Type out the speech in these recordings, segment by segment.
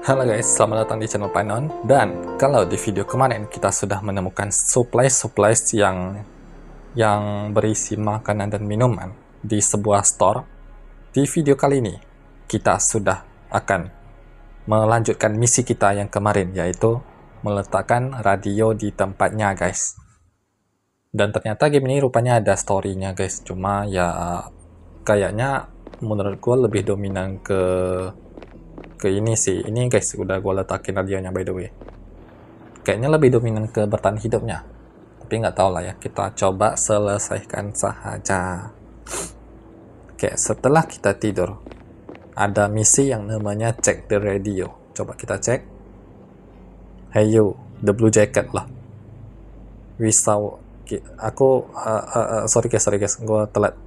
Halo guys, selamat datang di channel Painon. Dan kalau di video kemarin kita sudah menemukan supplies yang berisi makanan dan minuman di sebuah store. Di video kali ini kita sudah akan melanjutkan misi kita yang kemarin, yaitu meletakkan radio di tempatnya guys. Dan ternyata game ini rupanya ada story-nya guys. Cuma ya kayaknya menurut gue lebih dominan ke ini sih. Ini guys, udah gue letakin radionya by the way. Kayaknya lebih dominan ke bertahan hidupnya. Tapi nggak tahu lah ya, kita coba selesaikan saja. Oke, setelah kita tidur, ada misi yang namanya check the radio. Coba kita cek. Hey you, the blue jacket lah. Sorry guys, gue telat.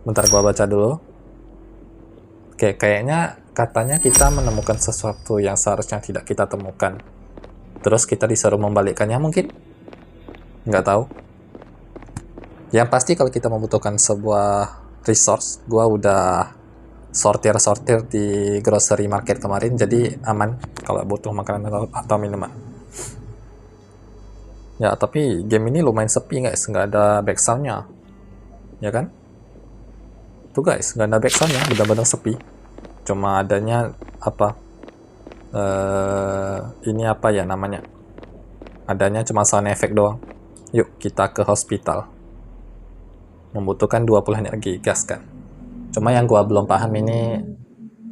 Bentar, gua baca dulu. Oke, kayaknya katanya kita menemukan sesuatu yang seharusnya tidak kita temukan. Terus kita disuruh membalikkannya mungkin? Nggak tahu. Yang pasti kalau kita membutuhkan sebuah resource, gua udah sortir di grocery market kemarin, jadi aman kalau butuh makanan atau minuman. Ya, tapi game ini lumayan sepi guys, nggak ada backsoundnya. Ya kan? Tuh guys, nggak ada backsoundnya, benar-benar sepi. Cuma adanya apa? Ini apa ya namanya? Adanya cuma sound effect doang. Yuk kita ke hospital. Membutuhkan 20 energi gas kan. Cuma yang gua belum paham ini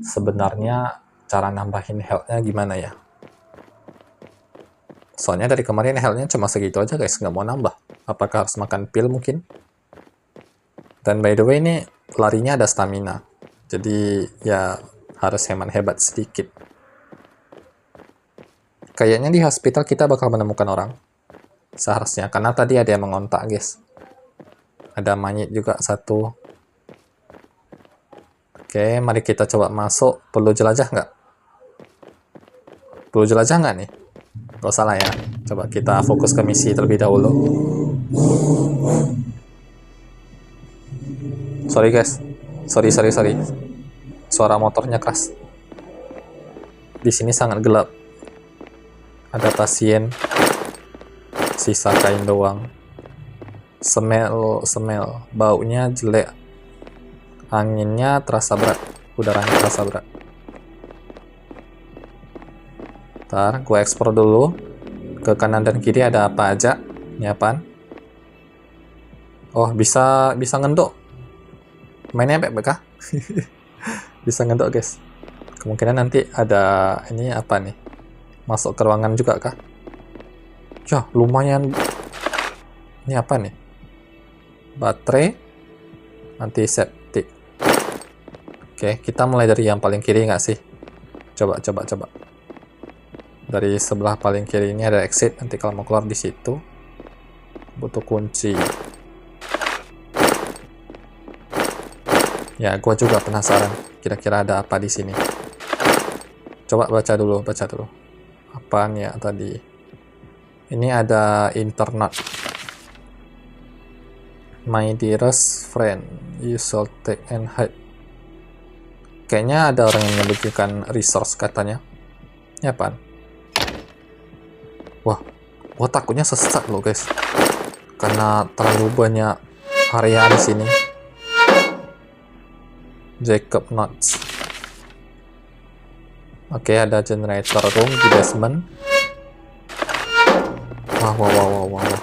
sebenarnya cara nambahin health-nya gimana ya? Soalnya dari kemarin health-nya cuma segitu aja guys, nggak mau nambah. Apakah harus makan pil mungkin? Dan by the way ini larinya ada stamina, jadi ya harus hemat sedikit. Kayaknya di hospital kita bakal menemukan orang seharusnya, karena tadi ada yang mengontak guys. Ada mayat juga satu. Oke, mari kita coba masuk. Perlu jelajah nggak? Perlu jelajah nggak nih? Gak salah ya. Coba kita fokus ke misi terlebih dahulu. Sorry guys, sorry. Suara motornya keras. Di sini sangat gelap. Ada pasien. Sisa kain doang. Smell. Baunya jelek. Anginnya terasa berat. Udaranya terasa berat. Ntar, gue explore dulu. Ke kanan dan kiri ada apa aja. Ini apaan? Oh, bisa ngendok. Mainnya baik kah? Bisa ngendok guys. Kemungkinan nanti ada ini apa nih, masuk ke ruangan juga kah? Ya lumayan. Ini apa nih? Baterai antiseptik. Oke, kita mulai dari yang paling kiri nggak sih? Coba dari sebelah paling kiri ini ada exit. Nanti kalau mau keluar di situ butuh kunci. Ya, gua juga penasaran kira-kira ada apa di sini. Coba baca dulu. Apaan ya tadi? Ini ada internet. My dearest friend, you should take and hide. Kayaknya ada orang yang menyembunyikan resource katanya. Ini apaan? Wah, takutnya sesat loh guys. Karena terlalu banyak area di sini. Jacob Knots. Oke, ada generator room di basement. Wah.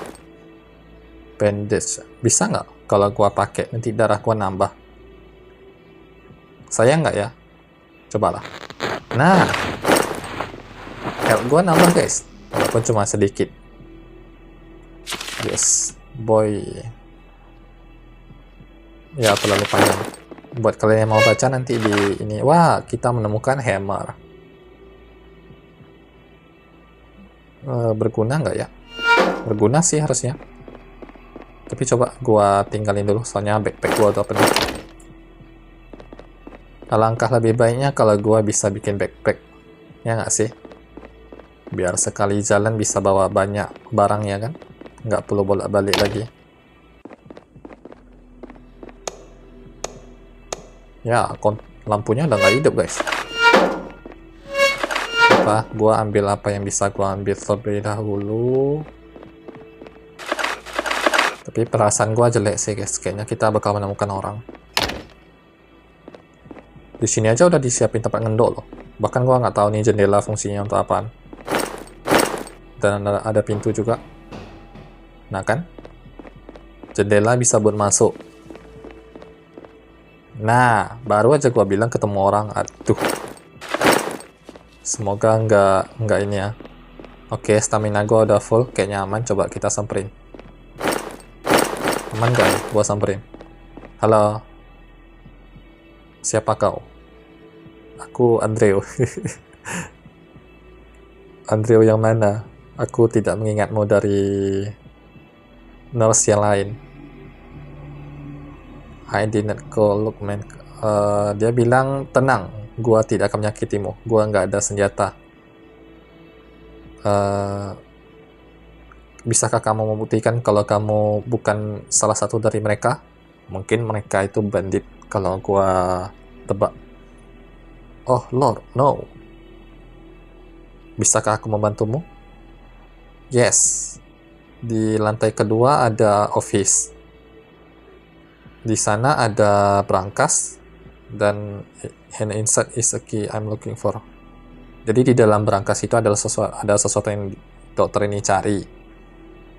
Bandage. Bisa nggak kalau gua pakai? Nanti darah gua nambah. Sayang nggak ya? Cobalah. Nah, health gua nambah guys. Walaupun cuma sedikit. Yes, boy. Ya, terlalu panjang. Buat kalian yang mau baca nanti di ini. Wah, kita menemukan hammer. Berguna nggak ya? Berguna sih harusnya. Tapi coba gua tinggalin dulu, soalnya backpack gua udah penuh. Alangkah lebih baiknya kalau gua bisa bikin backpack. Ya nggak sih? Biar sekali jalan bisa bawa banyak barang ya kan? Nggak perlu bolak-balik lagi. Ya, Lampunya udah nggak hidup guys. Apa? Gua ambil apa yang bisa gua ambil terlebih dahulu. Tapi perasaan gua jelek sih guys. Kayaknya kita bakal menemukan orang. Di sini aja udah disiapin tempat ngendok loh. Bahkan gua nggak tahu nih jendela fungsinya untuk apaan. Dan ada pintu juga. Nah kan? Jendela bisa buat masuk. Nah, baru aja gua bilang ketemu orang. Aduh. Semoga nggak ini ya. Oke, stamina gua udah full. Kayaknya aman. Coba kita samperin. Aman gak ya? Gua samperin. Halo. Siapa kau? Aku Andreo. Andreo yang mana? Aku tidak mengingatmu dari nurse yang lain. I didn't call, look man. Dia bilang, tenang, gua tidak akan menyakitimu. Gua nggak ada senjata. Bisakah kamu membuktikan kalau kamu bukan salah satu dari mereka? Mungkin mereka itu bandit kalau gua tebak. Oh Lord, no. Bisakah aku membantumu? Yes. Di lantai kedua ada office. Di sana ada brankas dan inside is a key I'm looking for. Jadi di dalam brankas itu ada sesuatu yang dokter ini cari.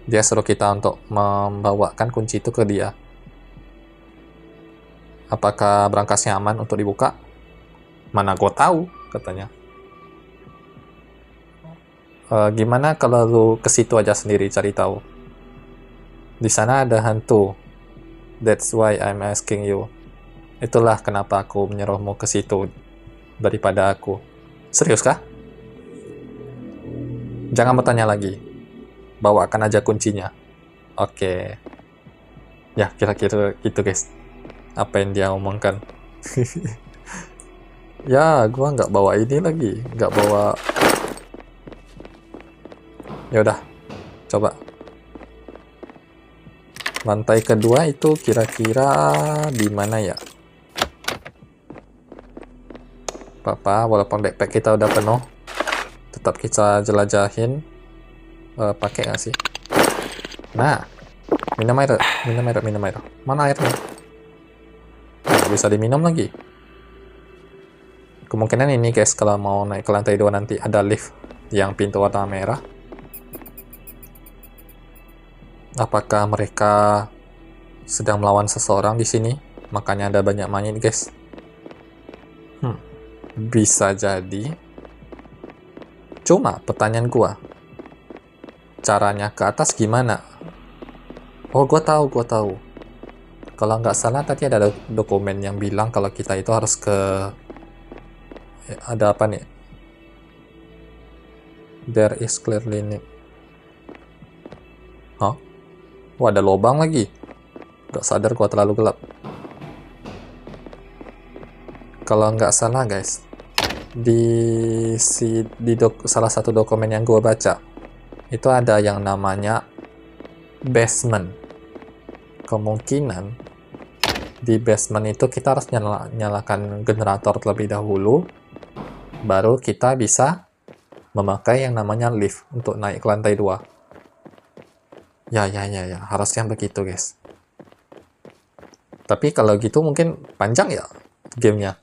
Dia suruh kita untuk membawakan kunci itu ke dia. Apakah brankasnya aman untuk dibuka? Mana gue tahu, katanya. Gimana kalau lu ke situ aja sendiri cari tahu? Di sana ada hantu. That's why I'm asking you. Itulah kenapa aku menyuruhmu ke situ daripada aku. Serius kah? Jangan bertanya lagi. Bawakan aja kuncinya. Oke. Ya, kira-kira gitu guys. Apa yang dia omongkan. Ya, gua nggak bawa ini lagi. Nggak bawa... Ya udah, coba. Lantai kedua itu kira-kira di mana ya? Papa, walaupun backpack kita udah penuh, tetap kita jelajahin. Pakai nggak sih? Nah, minum air. Mana airnya? Nggak bisa diminum lagi. Kemungkinan ini guys, kalau mau naik ke lantai 2 nanti ada lift yang pintu warna merah. Apakah mereka sedang melawan seseorang di sini? Makanya ada banyak monyet, guys. Bisa jadi. Cuma pertanyaan gua, caranya ke atas gimana? Oh, gua tahu. Kalau nggak salah tadi ada dokumen yang bilang kalau kita itu harus ke... Ada apa nih? There is clearly... Hah? Wah, ada lubang lagi. Gak sadar gua terlalu gelap. Kalau nggak salah guys, di salah satu dokumen yang gua baca, itu ada yang namanya basement. Kemungkinan di basement itu kita harus nyalakan generator terlebih dahulu, baru kita bisa memakai yang namanya lift untuk naik ke lantai 2. Ya, harusnya begitu guys. Tapi kalau gitu mungkin panjang ya gamenya.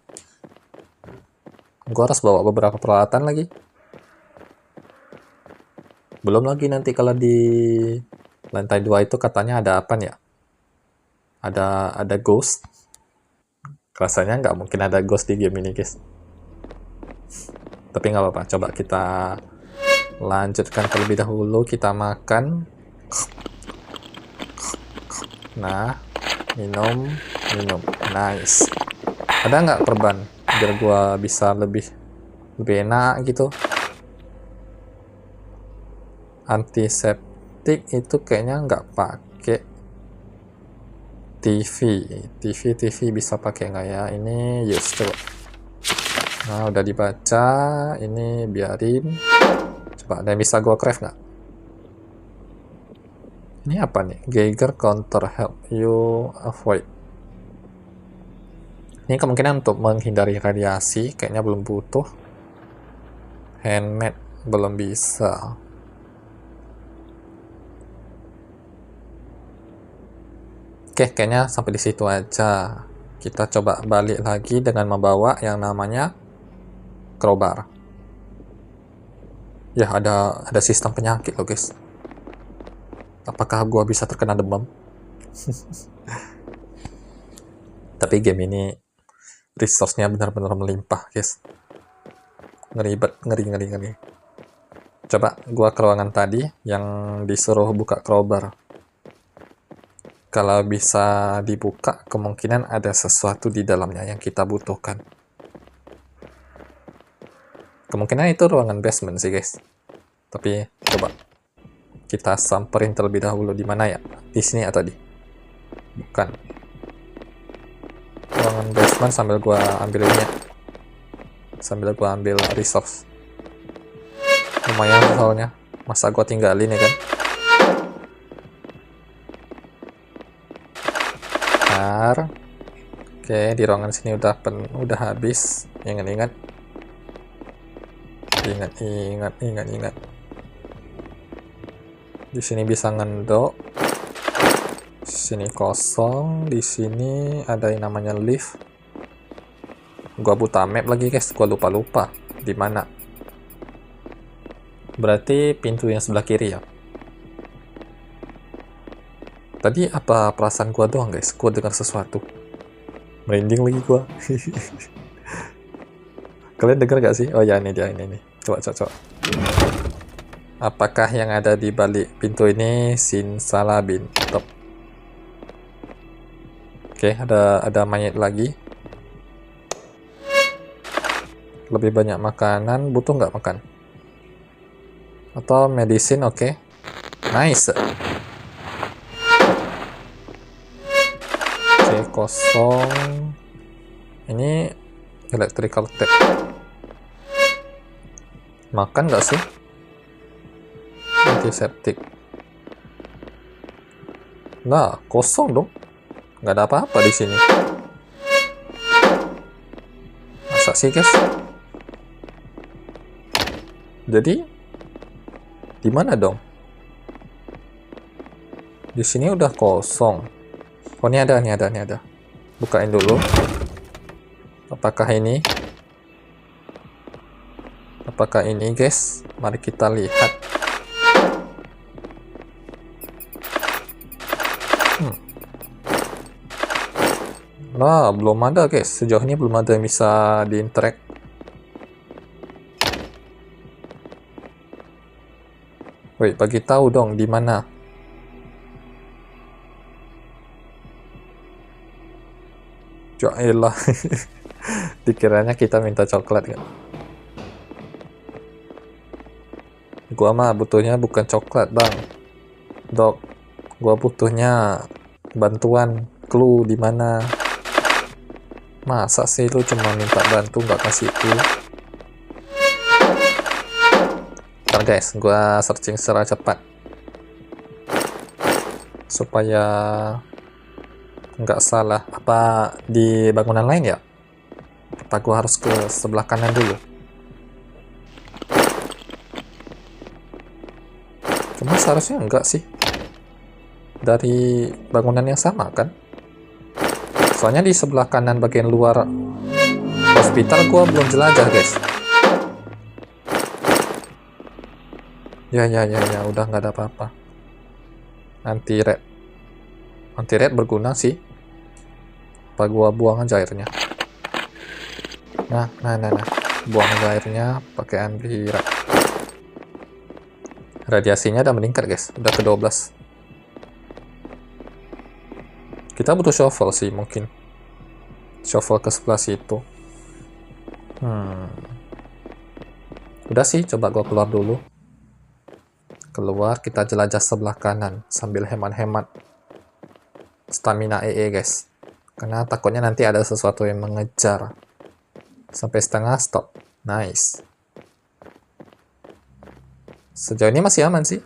Gue harus bawa beberapa peralatan lagi. Belum lagi nanti kalau di lantai 2 itu katanya ada apa ya? Ada ghost. Rasanya nggak mungkin ada ghost di game ini guys. Tapi nggak apa-apa. Coba kita lanjutkan terlebih dahulu. Kita makan. Nah, minum. Nice. Ada nggak perban biar gua bisa lebih enak gitu? Antiseptik itu kayaknya nggak pakai. TV bisa pakai nggak ya? Ini yes, coba. Nah, udah dibaca. Ini biarin. Coba, ada yang bisa gua craft nggak? Ini apa nih? Geiger counter help you avoid. Ini kemungkinan untuk menghindari radiasi, kayaknya belum butuh. Handmade belum bisa. Oke, kayaknya sampai di situ aja. Kita coba balik lagi dengan membawa yang namanya crowbar. Ya, ada sistem penyakit loh, guys. Apakah gua bisa terkena demam? Tapi game ini resource-nya benar-benar melimpah, guys. Ngeri. Coba gua ke ruangan tadi yang disuruh buka crowbar. Kalau bisa dibuka, kemungkinan ada sesuatu di dalamnya yang kita butuhkan. Kemungkinan itu ruangan basement sih, guys. Tapi coba kita samperin terlebih dahulu. Di mana ya? Di sini atau di? Bukan. Ruangan basement sambil gua ambil ini ya. Sambil gua ambil resource. Lumayan soalnya. Masa gua tinggalin ya kan? Oke, di ruangan sini udah habis. Ingat. Di sini bisa ngendok. Sini kosong. Di sini ada yang namanya lift. Gua buta map lagi, guys. Gua lupa di mana. Berarti pintu yang sebelah kiri ya. Tadi apa perasaan gua doang, guys? Gua dengar sesuatu. Merinding lagi gua. Kalian dengar gak sih? Oh ya, ini dia, ini. Coba. Apakah yang ada di balik pintu ini Simsalabim? Top. Oke, ada mayat lagi. Lebih banyak makanan, butuh nggak makan? Atau medicine, oke. Nice. Oke, kosong. Ini electrical tape. Makan nggak sih? Antiseptik. Nah, kosong dong. Nggak ada apa-apa di sini. Masa sih, guys? Jadi, di mana dong? Di sini udah kosong. Oh, ini ada. Bukain dulu. Apakah ini? Guys? Mari kita lihat. Nah, belum ada, guys. Sejauh ini belum ada yang bisa diinteract. Wait, bagi tahu dong di mana. Jailah. Dikiranya kita minta coklat kan. Gua mah butuhnya bukan coklat, Bang. Dok, gua butuhnya bantuan, clue di mana. Masa sih lu cuma minta bantu nggak kasih clue? Ntar guys, gua searching secara cepat supaya nggak salah. Apa di bangunan lain ya? Apa gua harus ke sebelah kanan dulu? Cuma seharusnya enggak sih. Dari bangunan yang sama kan? Soalnya di sebelah kanan bagian luar hospital gua belum jelajah, guys. Ya, udah nggak ada apa-apa. Anti-red berguna sih. Apa gua buang aja airnya? Nah. Buang aja airnya pakai anti-red. Radiasinya udah meningkat, guys. Udah ke 12. Kita butuh shovel sih, mungkin. Shovel ke sebelah situ. Udah sih, coba gua keluar dulu. Keluar, kita jelajah sebelah kanan sambil hemat-hemat stamina EE, guys. Karena takutnya nanti ada sesuatu yang mengejar. Sampai setengah, stop. Nice. Sejauh ini masih aman sih.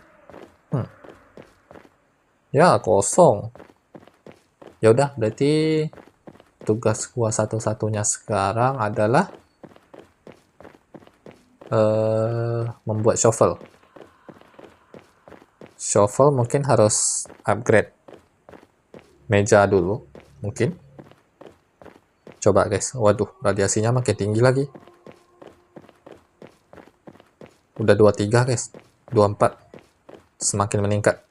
Ya, kosong. Ya udah, berarti tugas gua satu-satunya sekarang adalah membuat shovel. Shovel mungkin harus upgrade meja dulu, mungkin. Coba guys, waduh, radiasinya makin tinggi lagi. Udah 23 guys, 24, semakin meningkat.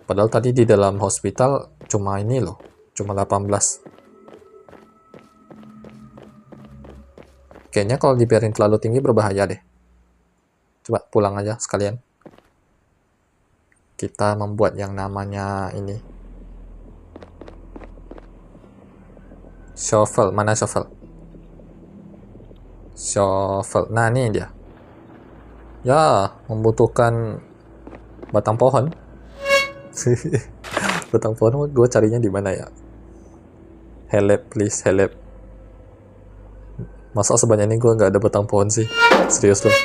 Padahal tadi di dalam hospital cuma ini loh, cuma 18. Kayaknya kalau dibiarin terlalu tinggi berbahaya deh. Coba pulang aja sekalian. Kita membuat yang namanya ini. Shovel, mana shovel? Shovel, nah ini dia. Ya, membutuhkan batang pohon. Batang pohon gue carinya di mana ya? Help, please, help. Masa sebanyak ini gue nggak ada batang pohon sih? Serius loh.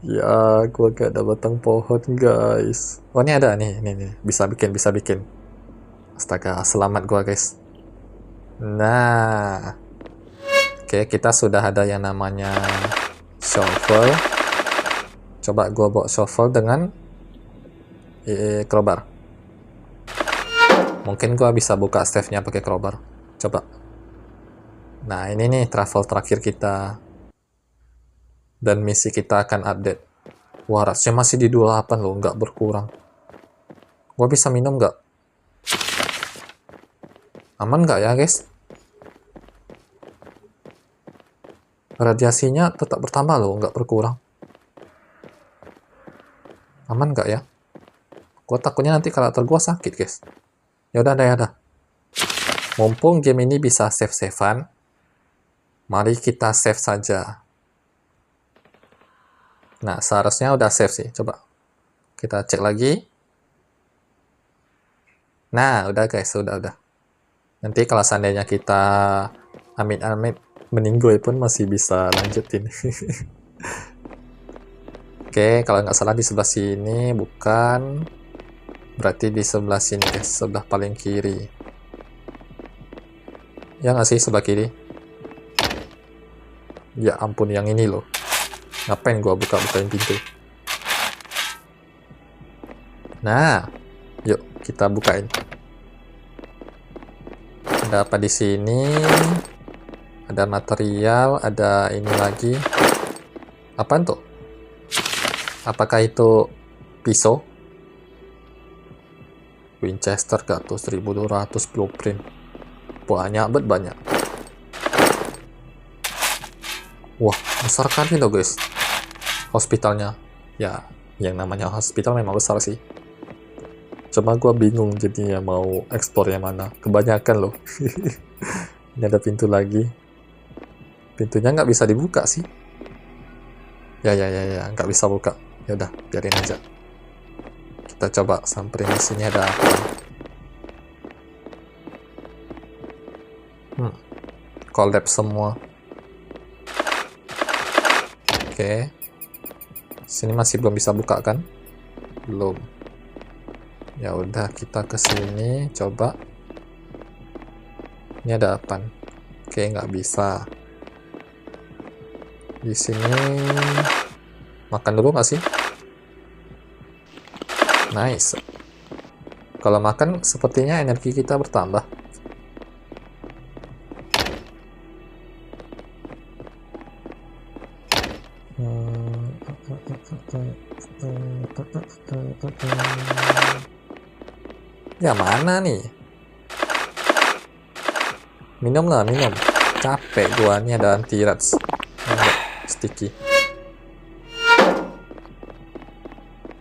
Ya, gue gak ada batang pohon guys. Oh ini ada nih, bisa bikin. Astaga, selamat gue guys. Nah, oke, kita sudah ada yang namanya shovel. Coba gue bawa shovel dengan crowbar. Mungkin gue bisa buka staff-nya pakai crowbar. Coba. Nah, ini nih travel terakhir kita. Dan misi kita akan update. Wah, rasanya masih di 28 loh, nggak berkurang. Gua bisa minum nggak? Aman nggak ya, guys? Radiasinya tetap bertambah loh, nggak berkurang. Aman nggak ya? Gua takutnya nanti karakter gua sakit, guys. Ya udah. Mumpung game ini bisa save-savean, mari kita save saja. Nah, seharusnya udah save sih. Coba kita cek lagi. Nah, udah guys, udah. Nanti kalau seandainya kita amit-amit meninggoy pun masih bisa lanjutin. Oke, kalau nggak salah di sebelah sini, bukan. Berarti di sebelah sini guys, sebelah paling kiri. Ya nggak sih, sebelah kiri? Ya ampun, yang ini loh. Ngapain gua buka-bukain pintu? Nah, yuk kita bukain. Ada apa di sini? Ada material, ada ini lagi. Apaan tuh? Apakah itu pisau? Winchester Gato 1200 blueprint. Banyak. Wah, besar kali loh guys. Hospitalnya. Ya, yang namanya hospital memang besar sih. Cuma gue bingung jadinya mau explore yang mana. Kebanyakan loh. Ini ada pintu lagi. Pintunya nggak bisa dibuka sih. Ya, nggak bisa buka. Ya udah, biarin aja. Kita coba samperin di sini ada apa. Collapse semua. Oke. Sini masih belum bisa buka kan? Belum. Ya udah, kita ke sini coba. Ini ada apa? Oke, nggak bisa. Di sini makan dulu nggak sih? Nice. Kalau makan sepertinya energi kita bertambah. Ya mana nih? Minum. Capek gua, nih ada anti-rats. Sticky.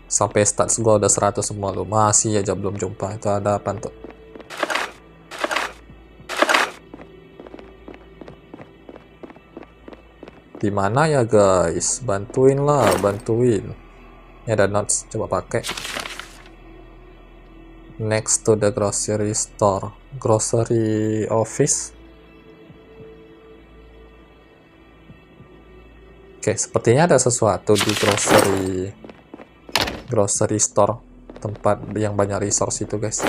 Sampai stats gua udah 100 semua loh. Masih aja belum jumpa. Itu ada apa tuh? Dimana ya guys? Bantuin. Ini ada notes, coba pakai. Next to the grocery store. Grocery office. Oke, sepertinya ada sesuatu di grocery store, tempat yang banyak resource itu guys.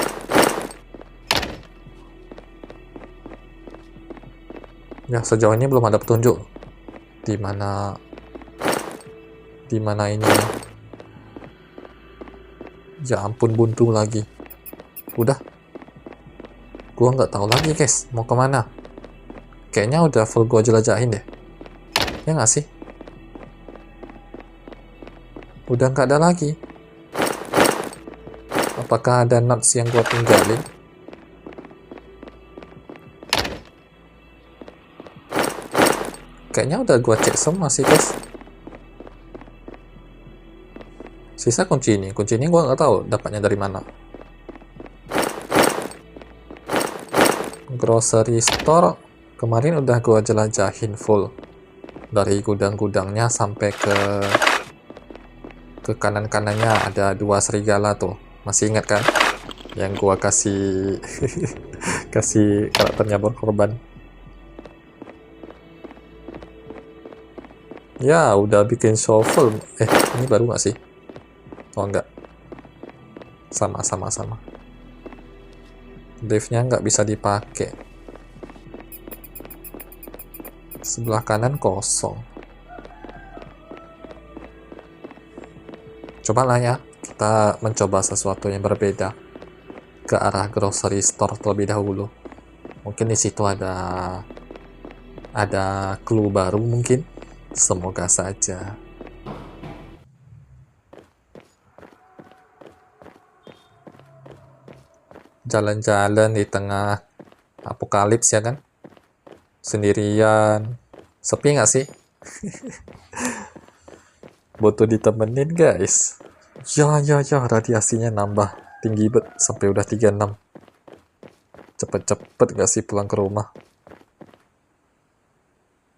Ya, sejauh ini belum ada petunjuk di mana ini. Ya ampun, buntu lagi. Udah, gua nggak tahu lagi guys mau kemana. Kayaknya udah full gua jelajahin deh, ya nggak sih? Udah nggak ada lagi. Apakah ada notes yang gua tinggalin? Kayaknya udah gua cek semua sih guys. Sisa kunci ini gua nggak tahu dapatnya dari mana. Grocery store kemarin udah gua jelajahin full, dari gudang-gudangnya sampai ke kanan-kanannya ada 2 serigala tuh. Masih ingat kan? Yang gua kasih kasih karakternya berkorban. Ya, udah bikin shovel. Ini baru nggak sih? Oh, enggak. Sama. Liftnya nggak bisa dipakai. Sebelah kanan kosong. Cobalah ya, kita mencoba sesuatu yang berbeda ke arah grocery store terlebih dahulu. Mungkin di situ ada clue baru mungkin. Semoga saja. Jalan-jalan di tengah apokalips ya kan? Sendirian. Sepi nggak sih? Butuh ditemenin guys. Ya, radiasinya nambah. Tinggi bet, sampai udah 36. Cepet-cepet gak sih pulang ke rumah?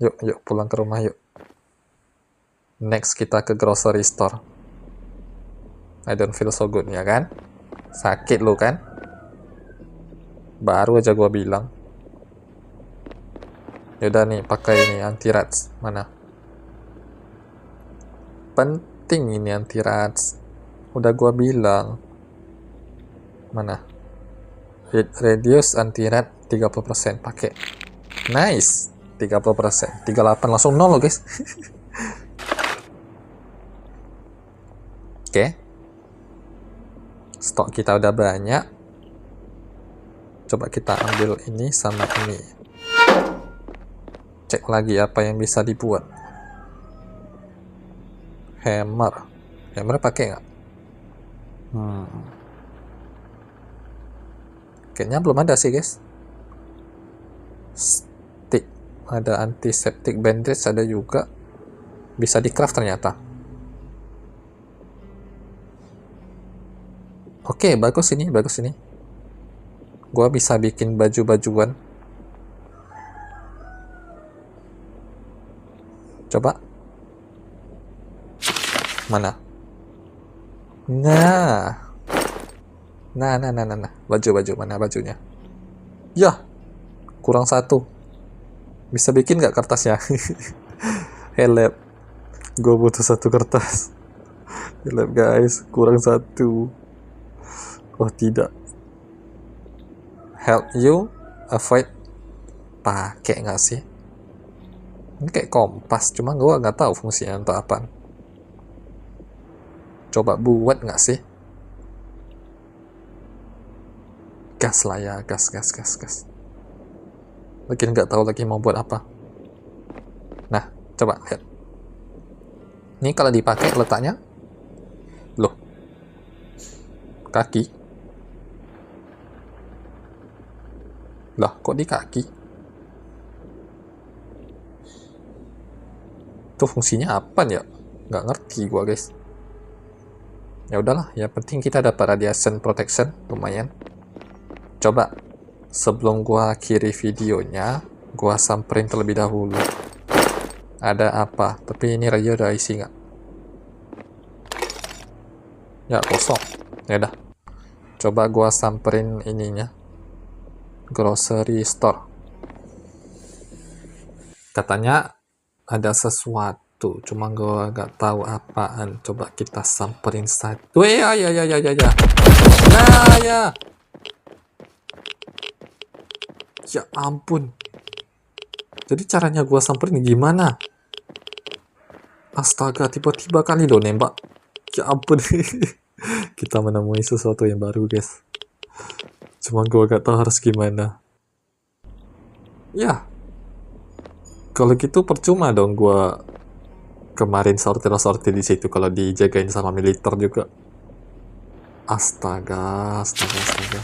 Yuk pulang ke rumah yuk. Next kita ke grocery store. I don't feel so good, ya kan? Sakit lu kan? Baru aja gua bilang. Yaudah nih, pakai ini anti rats. Mana? Penting ini anti rats. Udah gua bilang. Mana? Reduce anti rat 30%, pakai. Nice. 30%. 38 langsung 0 loh guys. Oke. Stok kita udah banyak. Coba kita ambil ini sama ini. Cek lagi apa yang bisa dibuat. Hammer pakai nggak? Kayaknya belum ada sih guys. Stick, ada antiseptic bandage, ada juga. Bisa di craft ternyata. Oke, bagus ini. Gua bisa bikin baju-bajuan. Coba. Mana? Nah. Baju mana bajunya? Ya, kurang 1. Bisa bikin nggak kertasnya? Help. Gue butuh 1 kertas. Help guys, kurang 1. Oh tidak. Help you avoid. Pakai nggak sih? Ini kayak kompas, cuma gue nggak tahu fungsinya untuk apa. Coba buat nggak sih? Gas lah ya, gas. Lagi nggak tahu lagi mau buat apa. Nah, coba lihat. Ini kalau dipakai letaknya, loh, kaki. Lah, kok di kaki? Itu fungsinya apa ya? Nggak ngerti gua guys. Ya udahlah, yang penting kita dapat radiation protection, lumayan. Coba sebelum gua akhiri videonya, gua samperin terlebih dahulu. Ada apa? Tapi ini radio udah isi nggak? Ya kosong. Ya udah. Coba gua samperin ininya. Grocery store. Katanya ada sesuatu, cuma gua nggak tahu apaan. Coba kita samperin satu. Ya. Nah ya. Ya ampun. Jadi caranya gue samperin gimana? Astaga, tiba-tiba kali lo nembak. Ya ampun. Kita menemui sesuatu yang baru, guys. Cuma gue gak tahu harus gimana. Ya, kalau gitu percuma dong gue kemarin sortir-sortir di situ kalau dijagain sama militer juga. Astaga, astaga, astaga.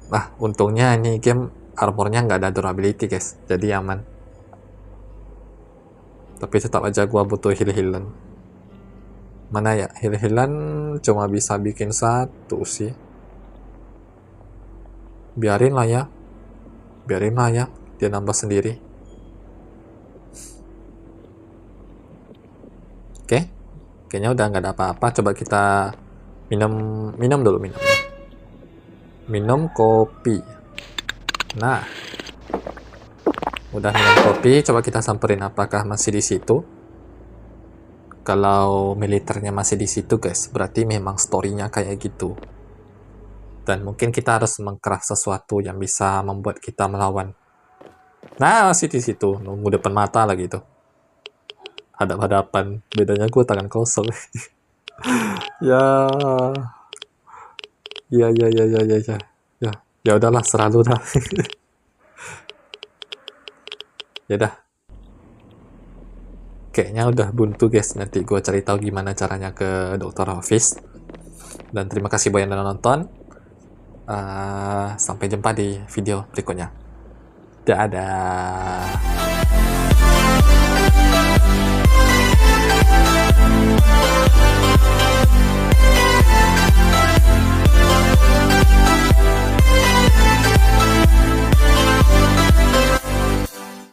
Nah, untungnya ini game armornya nggak ada durability, guys. Jadi aman. Tapi tetap aja gua butuh heal-healan. Mana ya? Heal-healan cuma bisa bikin satu sih. Biarin lah ya. Biarin lah ya. Dia nambah sendiri. Oke. Kayaknya udah nggak ada apa-apa. Coba kita minum dulu, minum kopi. Nah, udah minum kopi, coba kita samperin apakah masih di situ. Kalau militernya masih di situ, guys, berarti memang story-nya kayak gitu. Dan mungkin kita harus mengcraft sesuatu yang bisa membuat kita melawan. Nah, masih di situ, nunggu depan mata lagi tuh. Hadap-hadapan, bedanya gue tangan kosong. Ya, ya, ya udahlah, serah lu dah. Ya dah, kayaknya udah buntu, guys. Nanti gue cari tahu gimana caranya ke Dr. Hafiz. Dan terima kasih banyak yang udah nonton. Sampai jumpa di video berikutnya. Dadah.